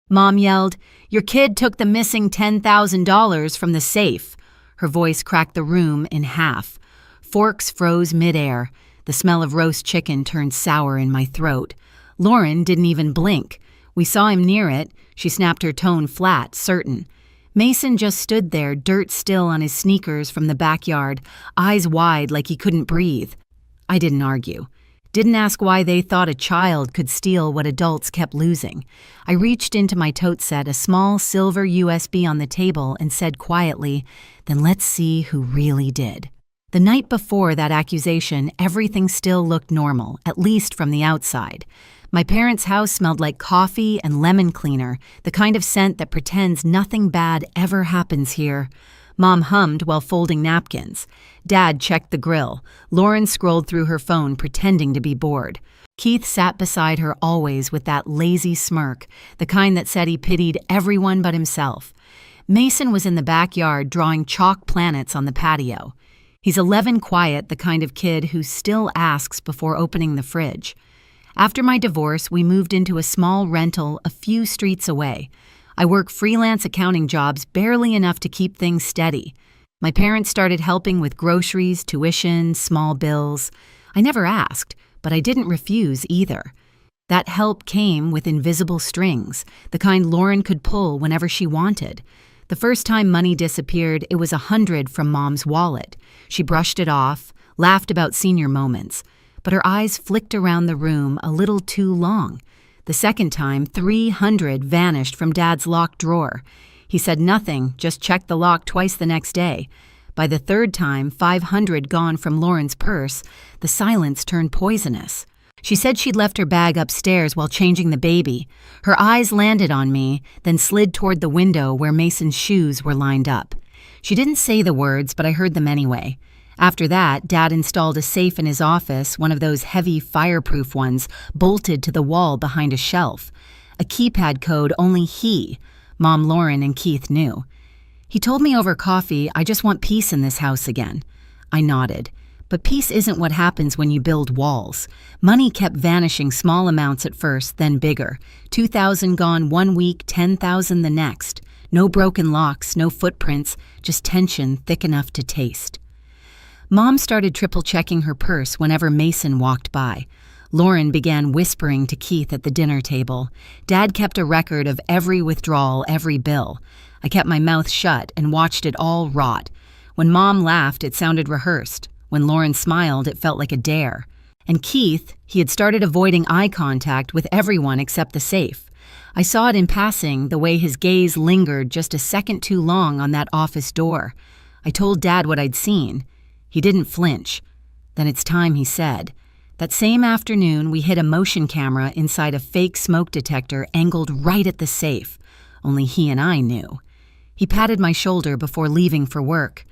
Mom yelled, "Your kid took the missing $10,000 from the safe." Her voice cracked the room in half. Forks froze midair. The smell of roast chicken turned sour in my throat. Lauren didn't even blink. We saw him near it. She snapped her tone flat, certain. Mason just stood there, dirt still on his sneakers from the backyard, eyes wide like he couldn't breathe. I didn't argue. Didn't ask why they thought a child could steal what adults kept losing. I reached into my tote set, a small silver USB on the table, and said quietly, "Then let's see who really did." The night before that accusation, everything still looked normal, at least from the outside. My parents' house smelled like coffee and lemon cleaner, the kind of scent that pretends nothing bad ever happens here. Mom hummed while folding napkins. Dad checked the grill. Lauren scrolled through her phone, pretending to be bored. Keith sat beside her always with that lazy smirk, the kind that said he pitied everyone but himself. Mason was in the backyard drawing chalk planets on the patio. He's 11 quiet, the kind of kid who still asks before opening the fridge. After my divorce, we moved into a small rental a few streets away. I work freelance accounting jobs barely enough to keep things steady. My parents started helping with groceries, tuition, small bills. I never asked, but I didn't refuse either. That help came with invisible strings, the kind Lauren could pull whenever she wanted. The first time money disappeared, it was $100 from Mom's wallet. She brushed it off, laughed about senior moments, but her eyes flicked around the room a little too long. The second time, $300 vanished from Dad's locked drawer. He said nothing, just checked the lock twice the next day. By the third time, $500 gone from Lauren's purse, the silence turned poisonous. She said she'd left her bag upstairs while changing the baby. Her eyes landed on me, then slid toward the window where Mason's shoes were lined up. She didn't say the words, but I heard them anyway. After that, Dad installed a safe in his office, one of those heavy fireproof ones, bolted to the wall behind a shelf. A keypad code only he, Mom, Lauren, and Keith knew. He told me over coffee, "I just want peace in this house again." I nodded. But peace isn't what happens when you build walls. Money kept vanishing, small amounts at first, then bigger. 2,000 gone one week, 10,000 the next. No broken locks, no footprints, just tension thick enough to taste. Mom started triple-checking her purse whenever Mason walked by. Lauren began whispering to Keith at the dinner table. Dad kept a record of every withdrawal, every bill. I kept my mouth shut and watched it all rot. When Mom laughed, it sounded rehearsed. When Lauren smiled, it felt like a dare. And Keith, he had started avoiding eye contact with everyone except the safe. I saw it in passing, the way his gaze lingered just a second too long on that office door. I told Dad what I'd seen. He didn't flinch. "Then it's time," he said. That same afternoon, we hid a motion camera inside a fake smoke detector angled right at the safe. Only he and I knew. He patted my shoulder before leaving for work.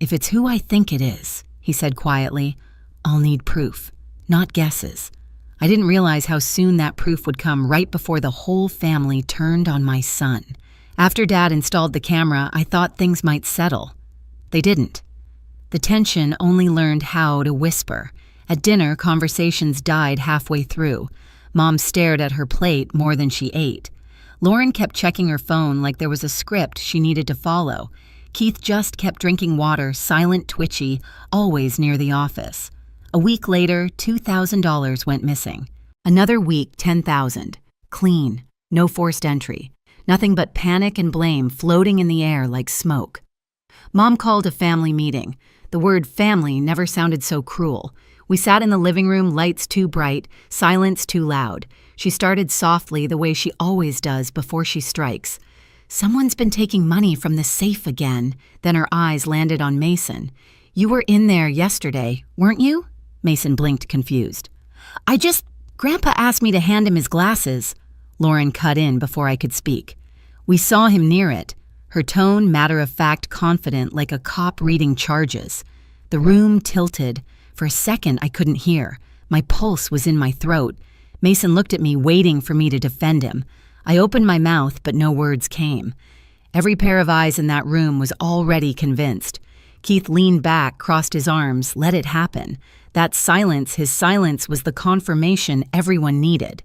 "If it's who I think it is," he said quietly, "I'll need proof, not guesses." I didn't realize how soon that proof would come right before the whole family turned on my son. After Dad installed the camera, I thought things might settle. They didn't. The tension only learned how to whisper. At dinner, conversations died halfway through. Mom stared at her plate more than she ate. Lauren kept checking her phone like there was a script she needed to follow. Keith just kept drinking water, silent, twitchy, always near the office. A week later, $2,000 went missing. Another week, $10,000. Clean. No forced entry. Nothing but panic and blame floating in the air like smoke. Mom called a family meeting. The word family never sounded so cruel. We sat in the living room, lights too bright, silence too loud. She started softly, the way she always does before she strikes. "Someone's been taking money from the safe again." Then her eyes landed on Mason. "You were in there yesterday, weren't you?" Mason blinked, confused. Grandpa asked me to hand him his glasses." Lauren cut in before I could speak. "We saw him near it." Her tone matter-of-fact, confident, like a cop reading charges. The room tilted. For a second, I couldn't hear. My pulse was in my throat. Mason looked at me, waiting for me to defend him. I opened my mouth, but no words came. Every pair of eyes in that room was already convinced. Keith leaned back, crossed his arms, let it happen. That silence, his silence, was the confirmation everyone needed.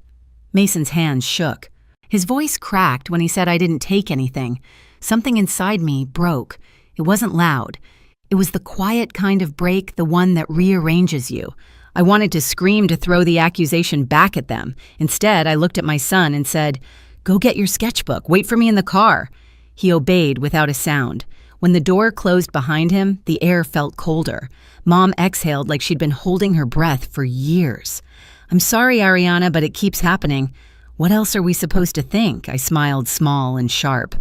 Mason's hands shook. His voice cracked when he said I didn't take anything. Something inside me broke. It wasn't loud. It was the quiet kind of break, the one that rearranges you. I wanted to scream to throw the accusation back at them. Instead, I looked at my son and said, "Go get your sketchbook. Wait for me in the car." He obeyed without a sound. When the door closed behind him, the air felt colder. Mom exhaled like she'd been holding her breath for years. "I'm sorry, Ariana, but it keeps happening." "What else are we supposed to think?" I smiled small and sharp.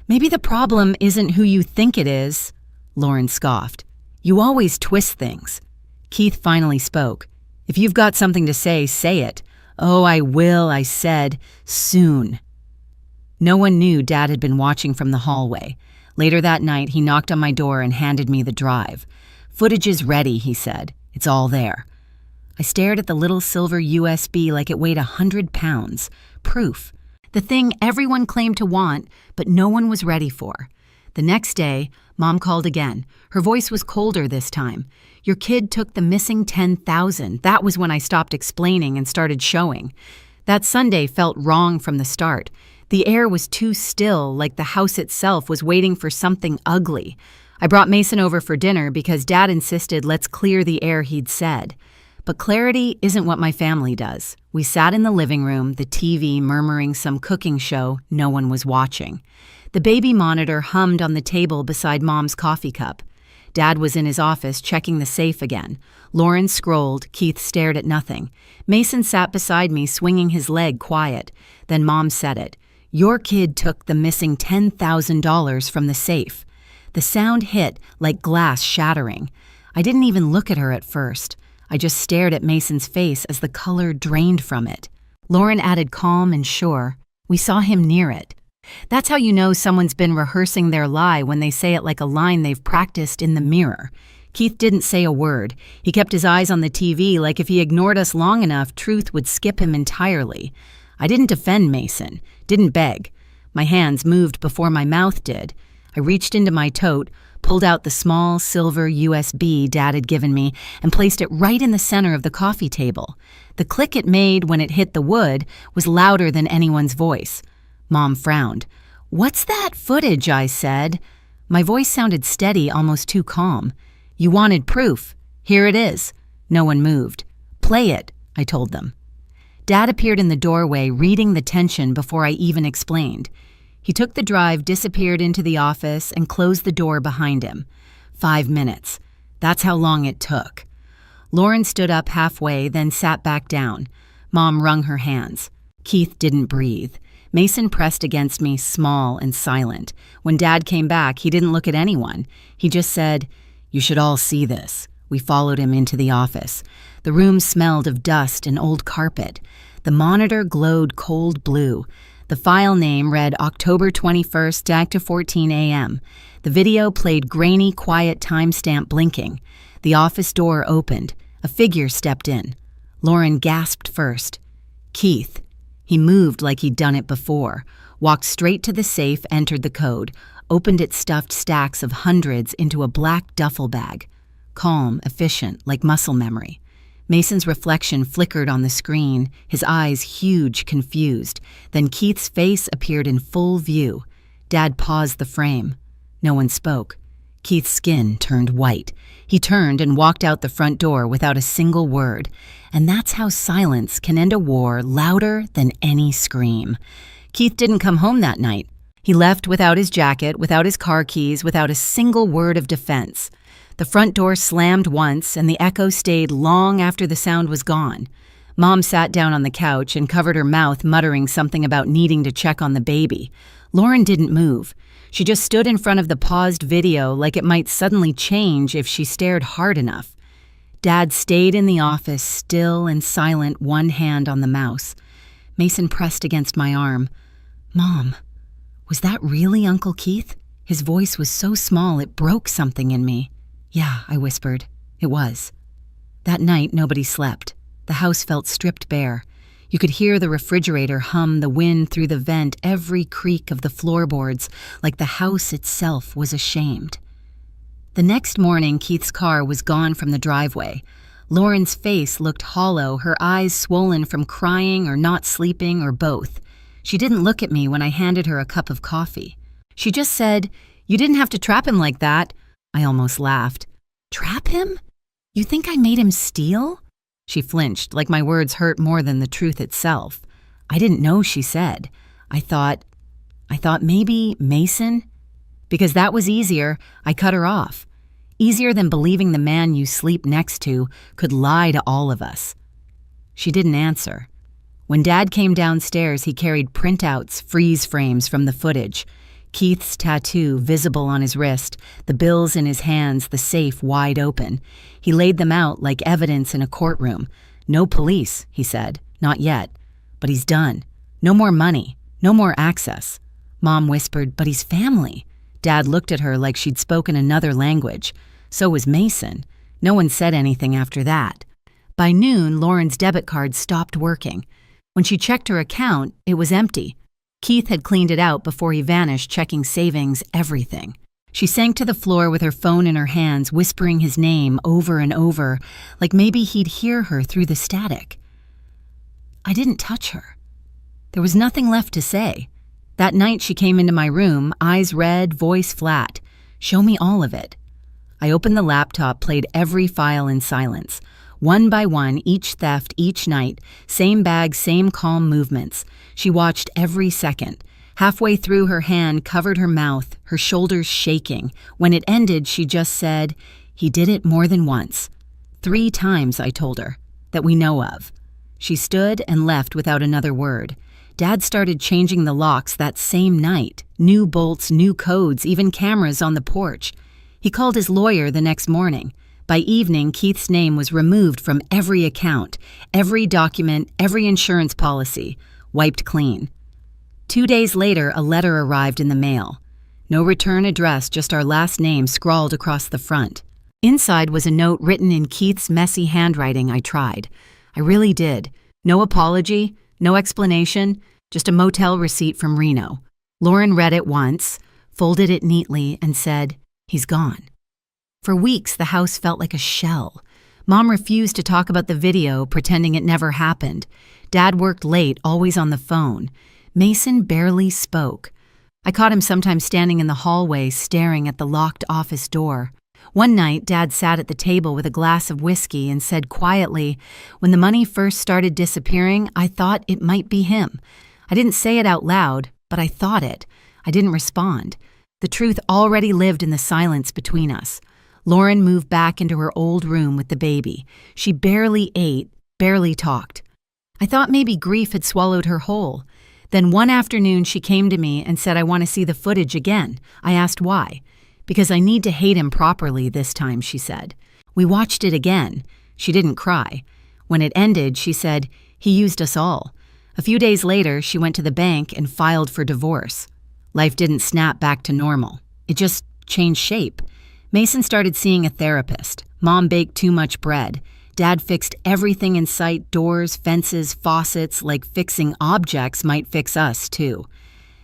"Maybe the problem isn't who you think it is." Lauren scoffed. "You always twist things." Keith finally spoke. "If you've got something to say it." "Oh, I will," I said. "Soon." No one knew Dad had been watching from the hallway. Later that night, he knocked on my door and handed me the drive. "Footage is ready," he said. "It's all there." I stared at the little silver USB like it weighed 100 pounds. Proof. The thing everyone claimed to want, but no one was ready for. The next day, Mom called again. Her voice was colder this time. "Your kid took the missing 10,000. That was when I stopped explaining and started showing. That Sunday felt wrong from the start. The air was too still, like the house itself was waiting for something ugly. I brought Mason over for dinner because Dad insisted let's clear the air he'd said. But clarity isn't what my family does. We sat in the living room, the TV murmuring some cooking show no one was watching. The baby monitor hummed on the table beside Mom's coffee cup. Dad was in his office checking the safe again. Lauren scrolled, Keith stared at nothing. Mason sat beside me swinging his leg quiet. Then Mom said it. "Your kid took the missing $10,000 from the safe." The sound hit like glass shattering. I didn't even look at her at first. I just stared at Mason's face as the color drained from it. Lauren added calm and sure. "We saw him near it." That's how you know someone's been rehearsing their lie when they say it like a line they've practiced in the mirror. Keith didn't say a word. He kept his eyes on the TV like if he ignored us long enough, truth would skip him entirely. I didn't defend Mason, didn't beg. My hands moved before my mouth did. I reached into my tote, pulled out the small silver USB Dad had given me, and placed it right in the center of the coffee table. The click it made when it hit the wood was louder than anyone's voice. Mom frowned. "What's that footage?" I said. My voice sounded steady, almost too calm. "You wanted proof. Here it is." No one moved. "Play it," I told them. Dad appeared in the doorway, reading the tension before I even explained. He took the drive, disappeared into the office, and closed the door behind him. 5 minutes. That's how long it took. Lauren stood up halfway, then sat back down. Mom wrung her hands. Keith didn't breathe. Mason pressed against me, small and silent. When Dad came back, he didn't look at anyone. He just said, "You should all see this." We followed him into the office. The room smelled of dust and old carpet. The monitor glowed cold blue. The file name read October 21st, 2:14 a.m. The video played grainy, quiet timestamp blinking. The office door opened. A figure stepped in. Lauren gasped first. "Keith." He moved like he'd done it before, walked straight to the safe, entered the code, opened its stuffed stacks of hundreds into a black duffel bag. Calm, efficient, like muscle memory. Mason's reflection flickered on the screen, his eyes huge, confused. Then Keith's face appeared in full view. Dad paused the frame. No one spoke. Keith's skin turned white. He turned and walked out the front door without a single word. And that's how silence can end a war louder than any scream. Keith didn't come home that night. He left without his jacket, without his car keys, without a single word of defense. The front door slammed once, and the echo stayed long after the sound was gone. Mom sat down on the couch and covered her mouth, muttering something about needing to check on the baby. Lauren didn't move. She just stood in front of the paused video like it might suddenly change if she stared hard enough. Dad stayed in the office, still and silent, one hand on the mouse. Mason pressed against my arm. "Mom, was that really Uncle Keith?" His voice was so small it broke something in me. "Yeah," I whispered. "It was." That night, nobody slept. The house felt stripped bare. You could hear the refrigerator hum, the wind through the vent, every creak of the floorboards, like the house itself was ashamed. The next morning, Keith's car was gone from the driveway. Lauren's face looked hollow, her eyes swollen from crying or not sleeping or both. She didn't look at me when I handed her a cup of coffee. She just said, "You didn't have to trap him like that." I almost laughed. "Trap him? You think I made him steal?" She flinched, like my words hurt more than the truth itself. "I didn't know," she said. I thought maybe Mason? Because that was easier, I cut her off. Easier than believing the man you sleep next to could lie to all of us. She didn't answer. When Dad came downstairs, he carried printouts, freeze frames from the footage. Keith's tattoo visible on his wrist, the bills in his hands, the safe wide open. He laid them out like evidence in a courtroom. "No police," he said. "Not yet. But he's done. No more money. No more access." Mom whispered, "But he's family." Dad looked at her like she'd spoken another language. So was Mason. No one said anything after that. By noon, Lauren's debit card stopped working. When she checked her account, it was empty. Keith had cleaned it out before he vanished, checking savings, everything. She sank to the floor with her phone in her hands, whispering his name over and over, like maybe he'd hear her through the static. I didn't touch her. There was nothing left to say. That night she came into my room, eyes red, voice flat. "Show me all of it." I opened the laptop, played every file in silence. One by one, each theft, each night, same bag, same calm movements. She watched every second. Halfway through, her hand covered her mouth, her shoulders shaking. When it ended, she just said, "He did it more than once." 3 times, I told her, that we know of. She stood and left without another word. Dad started changing the locks that same night. New bolts, new codes, even cameras on the porch. He called his lawyer the next morning. By evening, Keith's name was removed from every account, every document, every insurance policy, wiped clean. 2 days later, a letter arrived in the mail. No return address, just our last name scrawled across the front. Inside was a note written in Keith's messy handwriting. I tried. I really did. No apology, no explanation, just a motel receipt from Reno. Lauren read it once, folded it neatly, and said, "He's gone." For weeks, the house felt like a shell. Mom refused to talk about the video, pretending it never happened. Dad worked late, always on the phone. Mason barely spoke. I caught him sometimes standing in the hallway, staring at the locked office door. One night, Dad sat at the table with a glass of whiskey and said quietly, "When the money first started disappearing, I thought it might be him." I didn't say it out loud, but I thought it. I didn't respond. The truth already lived in the silence between us. Lauren moved back into her old room with the baby. She barely ate, barely talked. I thought maybe grief had swallowed her whole. Then one afternoon she came to me and said, "I want to see the footage again." I asked why. "Because I need to hate him properly this time," she said. We watched it again. She didn't cry. When it ended, she said, "He used us all." A few days later, she went to the bank and filed for divorce. Life didn't snap back to normal. It just changed shape. Mason started seeing a therapist. Mom baked too much bread. Dad fixed everything in sight, doors, fences, faucets, like fixing objects might fix us, too.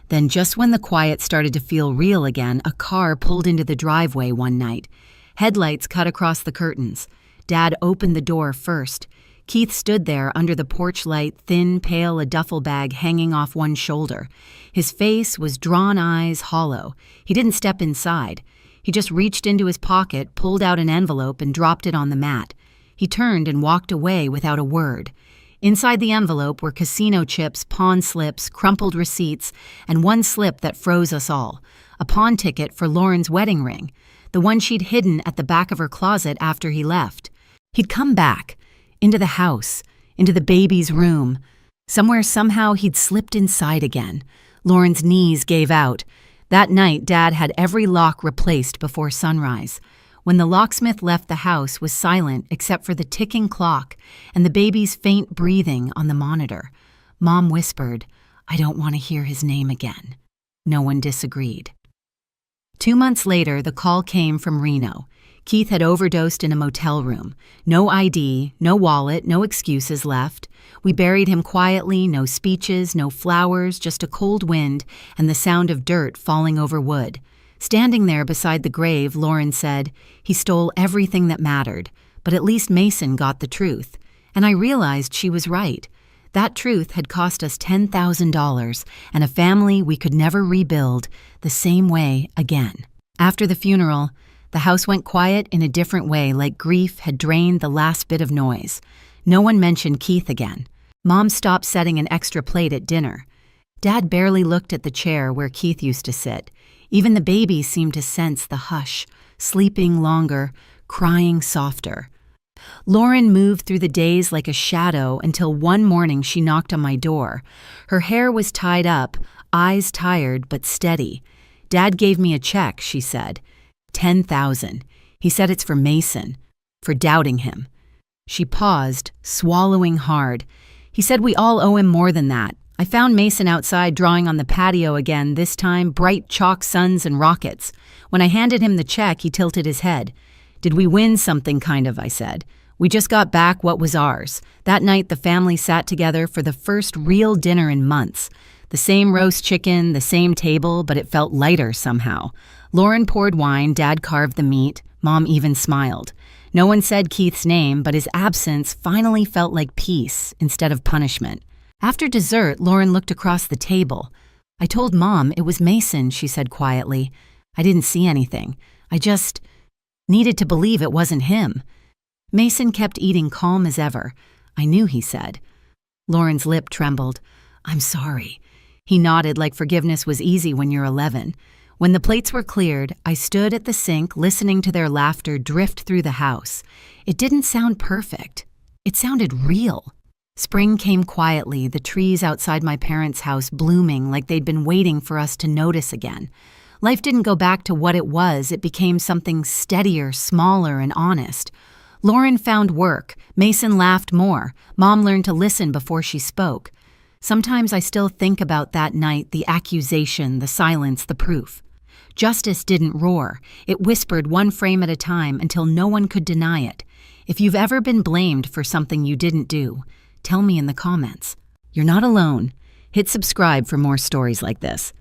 Then just when the quiet started to feel real again, a car pulled into the driveway one night. Headlights cut across the curtains. Dad opened the door first. Keith stood there under the porch light, thin, pale, a duffel bag hanging off one shoulder. His face was drawn eyes, hollow. He didn't step inside. He just reached into his pocket, pulled out an envelope, and dropped it on the mat. He turned and walked away without a word. Inside the envelope were casino chips, pawn slips, crumpled receipts, and one slip that froze us all. A pawn ticket for Lauren's wedding ring, the one she'd hidden at the back of her closet after he left. He'd come back, into the house, into the baby's room. Somewhere, somehow, he'd slipped inside again. Lauren's knees gave out. That night, Dad had every lock replaced before sunrise. When the locksmith left, the house was silent except for the ticking clock and the baby's faint breathing on the monitor. Mom whispered, "I don't want to hear his name again." No one disagreed. 2 months later, the call came from Reno. Keith had overdosed in a motel room. No ID, no wallet, no excuses left. We buried him quietly, no speeches, no flowers, just a cold wind and the sound of dirt falling over wood. Standing there beside the grave, Lauren said, "He stole everything that mattered, but at least Mason got the truth." And I realized she was right. That truth had cost us $10,000 and a family we could never rebuild the same way again. After the funeral, the house went quiet in a different way, like grief had drained the last bit of noise. No one mentioned Keith again. Mom stopped setting an extra plate at dinner. Dad barely looked at the chair where Keith used to sit. Even the baby seemed to sense the hush, sleeping longer, crying softer. Lauren moved through the days like a shadow until one morning she knocked on my door. Her hair was tied up, eyes tired but steady. Dad gave me a check, she said. $10,000. He said it's for Mason, for doubting him. She paused, swallowing hard. He said we all owe him more than that. I found Mason outside drawing on the patio again, this time bright chalk suns and rockets. When I handed him the check, he tilted his head. Did we win something, kind of, I said. We just got back what was ours. That night, the family sat together for the first real dinner in months. The same roast chicken, the same table, but it felt lighter somehow. Lauren poured wine, Dad carved the meat, Mom even smiled. No one said Keith's name, but his absence finally felt like peace instead of punishment. After dessert, Lauren looked across the table. I told Mom it was Mason, she said quietly. I didn't see anything. I just needed to believe it wasn't him. Mason kept eating calm as ever. I knew, he said. Lauren's lip trembled. I'm sorry. He nodded like forgiveness was easy when you're 11. When the plates were cleared, I stood at the sink listening to their laughter drift through the house. It didn't sound perfect. It sounded real. Spring came quietly, the trees outside my parents' house blooming like they'd been waiting for us to notice again. Life didn't go back to what it was. It became something steadier, smaller, and honest. Lauren found work. Mason laughed more. Mom learned to listen before she spoke. Sometimes I still think about that night, the accusation, the silence, the proof. Justice didn't roar. It whispered one frame at a time until no one could deny it. If you've ever been blamed for something you didn't do, tell me in the comments. You're not alone. Hit subscribe for more stories like this.